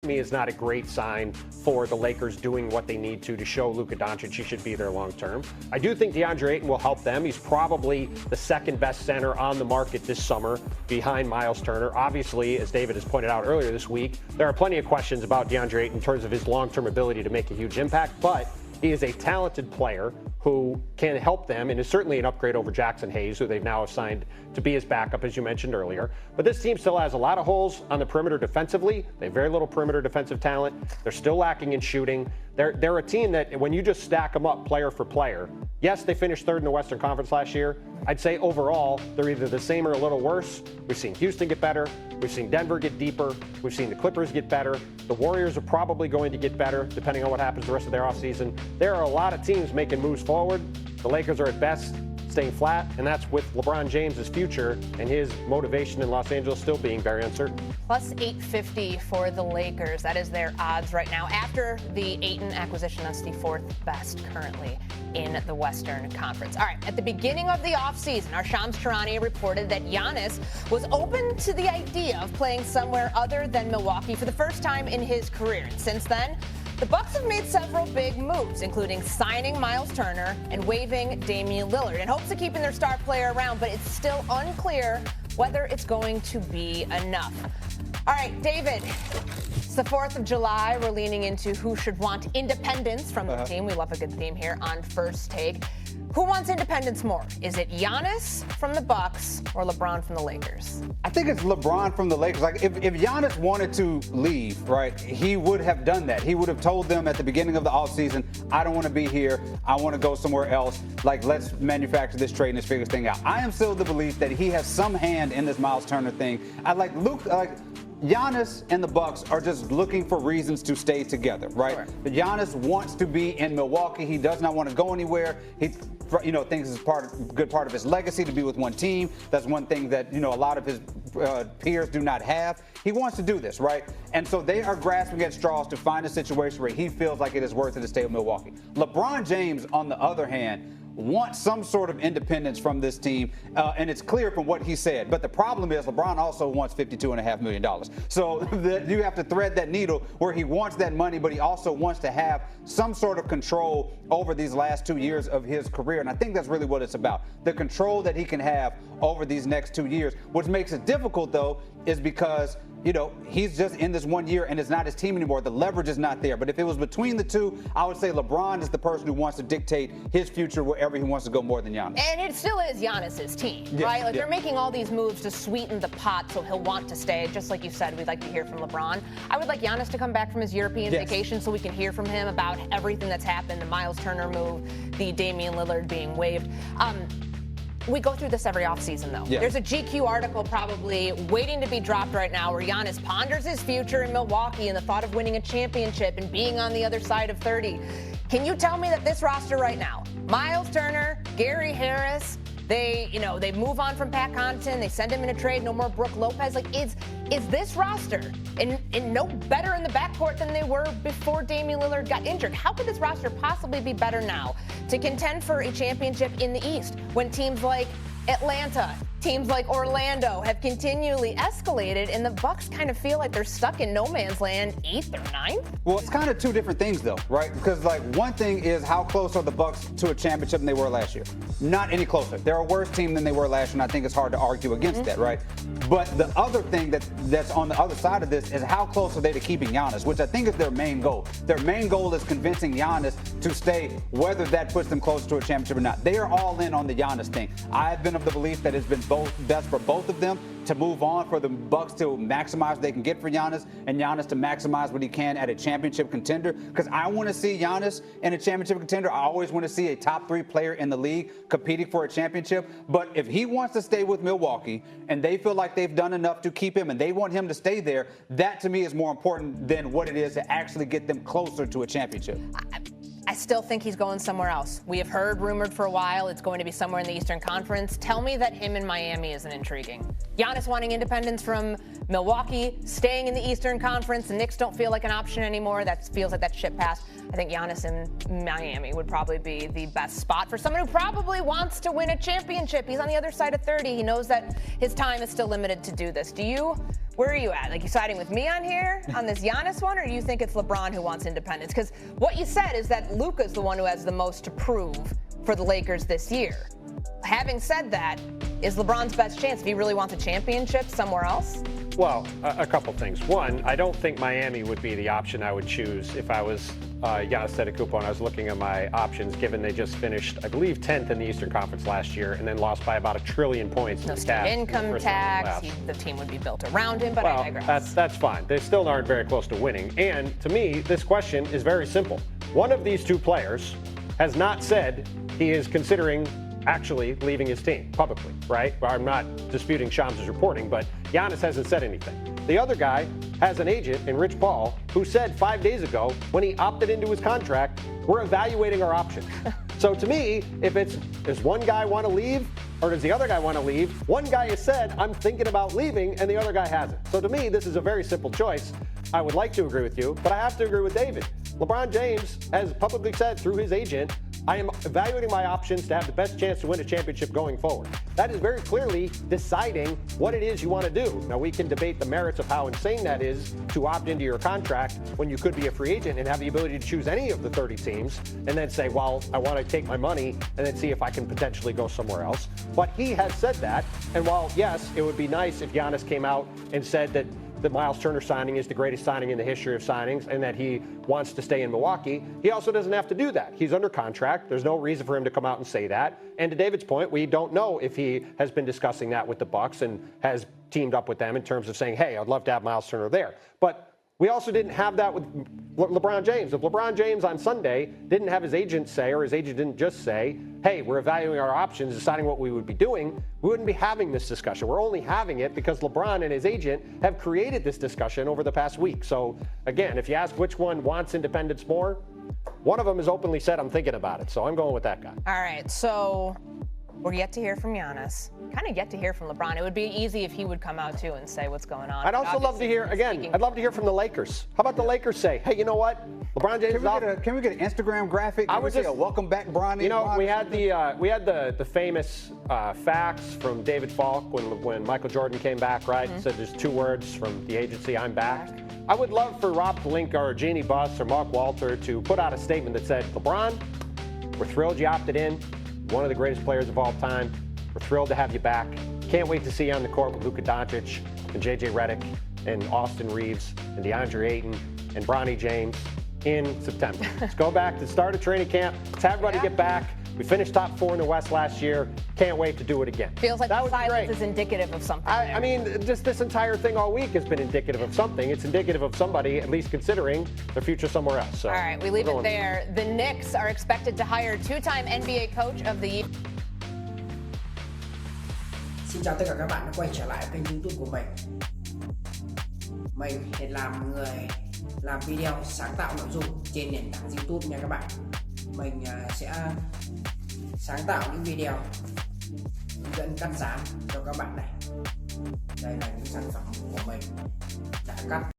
me is not a great sign for the Lakers doing what they need to show Luka Doncic he should be there long term. I do think DeAndre Ayton will help them. He's probably the second best center on the market this summer behind Miles Turner. Obviously, as David has pointed out earlier this week, there are plenty of questions about DeAndre Ayton in terms of his long-term ability to make a huge impact, but he is a talented player who can help them and is certainly an upgrade over Jackson Hayes, who they've now assigned to be his backup, as you mentioned earlier. But this team still has a lot of holes on the perimeter defensively. They have very little perimeter defensive talent. They're still lacking in shooting. They're a team that when you just stack them up player for player, yes, they finished third in the Western Conference last year. I'd say overall, they're either the same or a little worse. We've seen Houston get better. We've seen Denver get deeper. We've seen the Clippers get better. The Warriors are probably going to get better, depending on what happens the rest of their offseason. There are a lot of teams making moves forward. The Lakers are at best staying flat, and that's with LeBron James' future and his motivation in Los Angeles still being very uncertain. Plus 850 for the Lakers. That is their odds right now. After the Ayton acquisition, that's the fourth best currently in the Western Conference. All right, at the beginning of the offseason, our Shams Charania reported that Giannis was open to the idea of playing somewhere other than Milwaukee for the first time in his career. And since then, the Bucks have made several big moves, including signing Miles Turner and waiving Damian Lillard in hopes of keeping their star player around, but it's still unclear whether it's going to be enough. All right, David, it's the 4th of July. We're leaning into who should want independence from the team. We love a good theme here on First Take. Who wants independence more? Is it Giannis from the Bucks or LeBron from the Lakers? I think it's LeBron from the Lakers. Like, if Giannis wanted to leave, right, he would have done that. He would have told them at the beginning of the offseason, I don't want to be here. I want to go somewhere else. Like, let's manufacture this trade and let's figure this thing out. I am still of the belief that he has some hand in this Miles Turner thing. Giannis and the Bucks are just looking for reasons to stay together, right? Sure. Giannis wants to be in Milwaukee. He does not want to go anywhere. He, thinks it's good part of his legacy to be with one team. That's one thing that, a lot of his peers do not have. He wants to do this, right? And so they are grasping at straws to find a situation where he feels like it is worth it to stay with Milwaukee. LeBron James, on the other hand, wants some sort of independence from this team, and it's clear from what he said. But the problem is LeBron also wants $52.5 million. So you have to thread that needle where he wants that money, but he also wants to have some sort of control over these last 2 years of his career. And I think that's really what it's about, the control that he can have over these next 2 years. What makes it difficult, though, is because he's just in this 1 year and it's not his team anymore. The leverage is not there. But if it was between the two, I would say LeBron is the person who wants to dictate his future wherever he wants to go more than Giannis. And it still is Giannis's team, right? Like, they're making all these moves to sweeten the pot so he'll want to stay. Just like you said, we'd like to hear from LeBron. I would like Giannis to come back from his European vacation so we can hear from him about everything that's happened, the Miles Turner move, the Damian Lillard being waived. We go through this every offseason, though. Yeah. There's a GQ article probably waiting to be dropped right now where Giannis ponders his future in Milwaukee and the thought of winning a championship and being on the other side of 30. Can you tell me that this roster right now, Miles Turner, Gary Harris, they move on from Pat Connaughton, they send him in a trade, no more Brook Lopez. Like, is this roster in no better in the backcourt than they were before Damian Lillard got injured? How could this roster possibly be better now to contend for a championship in the East when teams like Atlanta, teams like Orlando have continually escalated, and the Bucks kind of feel like they're stuck in no man's land, 8th or 9th? Well, it's kind of two different things, though, right? Because, one thing is how close are the Bucks to a championship than they were last year? Not any closer. They're a worse team than they were last year, and I think it's hard to argue against that, right? But the other thing that's on the other side of this is how close are they to keeping Giannis, which I think is their main goal. Their main goal is convincing Giannis to stay, whether that puts them closer to a championship or not. They are all in on the Giannis thing. I've been of the belief that it's been best for both of them to move on, for the Bucks to maximize what they can get for Giannis, and Giannis to maximize what he can at a championship contender. Because I want to see Giannis in a championship contender. I always want to see a top 3 player in the league competing for a championship. But if he wants to stay with Milwaukee and they feel like they've done enough to keep him and they want him to stay there, that to me is more important than what it is to actually get them closer to a championship. I still think he's going somewhere else. We have heard rumored for a while it's going to be somewhere in the Eastern Conference. Tell me that him in Miami isn't intriguing. Giannis wanting independence from Milwaukee staying in the Eastern Conference. The Knicks don't feel like an option anymore. That feels like that ship passed. I think Giannis in Miami would probably be the best spot for someone who probably wants to win a championship. He's on the other side of 30. He knows that his time is still limited to do this. Where are you at? Like, you siding with me on here on this Giannis one, or do you think it's LeBron who wants independence? Because what you said is that Luka's the one who has the most to prove for the Lakers this year. Having said that, is LeBron's best chance if he really wants a championship somewhere else? Well, a couple things. One, I don't think Miami would be the option I would choose if I was Giannis Antetokounmpo and I was looking at my options, given they just finished, I believe, 10th in the Eastern Conference last year and then lost by about 1 trillion points. No state income tax. The team would be built around him, but I digress. That's fine. They still aren't very close to winning. And to me, this question is very simple. One of these two players has not said he is considering actually leaving his team publicly, right? I'm not disputing Shams' reporting, but Giannis hasn't said anything. The other guy has an agent in Rich Paul who said 5 days ago when he opted into his contract, we're evaluating our options. So to me, if does one guy want to leave or does the other guy want to leave? One guy has said, I'm thinking about leaving, and the other guy hasn't. So to me, this is a very simple choice. I would like to agree with you, but I have to agree with David. LeBron James has publicly said through his agent, I am evaluating my options to have the best chance to win a championship going forward. That is very clearly deciding what it is you want to do. Now, we can debate the merits of how insane that is to opt into your contract when you could be a free agent and have the ability to choose any of the 30 teams and then say, well, I want to take my money and then see if I can potentially go somewhere else. But he has said that. And while, yes, it would be nice if Giannis came out and said that the Miles Turner signing is the greatest signing in the history of signings and that he wants to stay in Milwaukee, he also doesn't have to do that. He's under contract. There's no reason for him to come out and say that. And to David's point, we don't know if he has been discussing that with the Bucks and has teamed up with them in terms of saying, hey, I'd love to have Miles Turner there. But we also didn't have that with LeBron James. If LeBron James on Sunday didn't have his agent say, or his agent didn't just say, hey, we're evaluating our options, deciding what we would be doing, we wouldn't be having this discussion. We're only having it because LeBron and his agent have created this discussion over the past week. So, again, if you ask which one wants independence more, one of them has openly said, I'm thinking about it. So I'm going with that guy. All right, so we're yet to hear from Giannis. Kind of yet to hear from LeBron. It would be easy if he would come out too and say what's going on. I'd also love to hear, again, I'd love to hear from the Lakers. How about the Lakers say, hey, you know what? LeBron James Can we get an Instagram graphic? I would say a welcome back, Bronny. You know, we had the famous facts from David Falk when Michael Jordan came back, right? Said there's 2 words from the agency, I'm back. I would love for Rob Pelinka or Jeannie Buss or Mark Walter to put out a statement that said, LeBron, we're thrilled you opted in. One of the greatest players of all time. We're thrilled to have you back. Can't wait to see you on the court with Luka Doncic and JJ Redick and Austin Reeves and DeAndre Ayton and Bronny James in September. Let's go back to the start of training camp. Let's have everybody get back. We finished top 4 in the West last year. Can't wait to do it again. Feels like the silence is indicative of something. I mean, just this entire thing all week has been indicative of something. It's indicative of somebody at least considering their future somewhere else. So, all right, we leave it there. The Knicks are expected to hire 2-time NBA Coach of the Year. Xin chào tất cả các bạn đã quay trở lại kênh YouTube của mình. Mình thì làm người làm video sáng tạo nội dung trên nền tảng YouTube nha các bạn. Mình sẽ sáng tạo những video hướng dẫn cắt dán cho các bạn này. Đây là những sản phẩm của mình đã cắt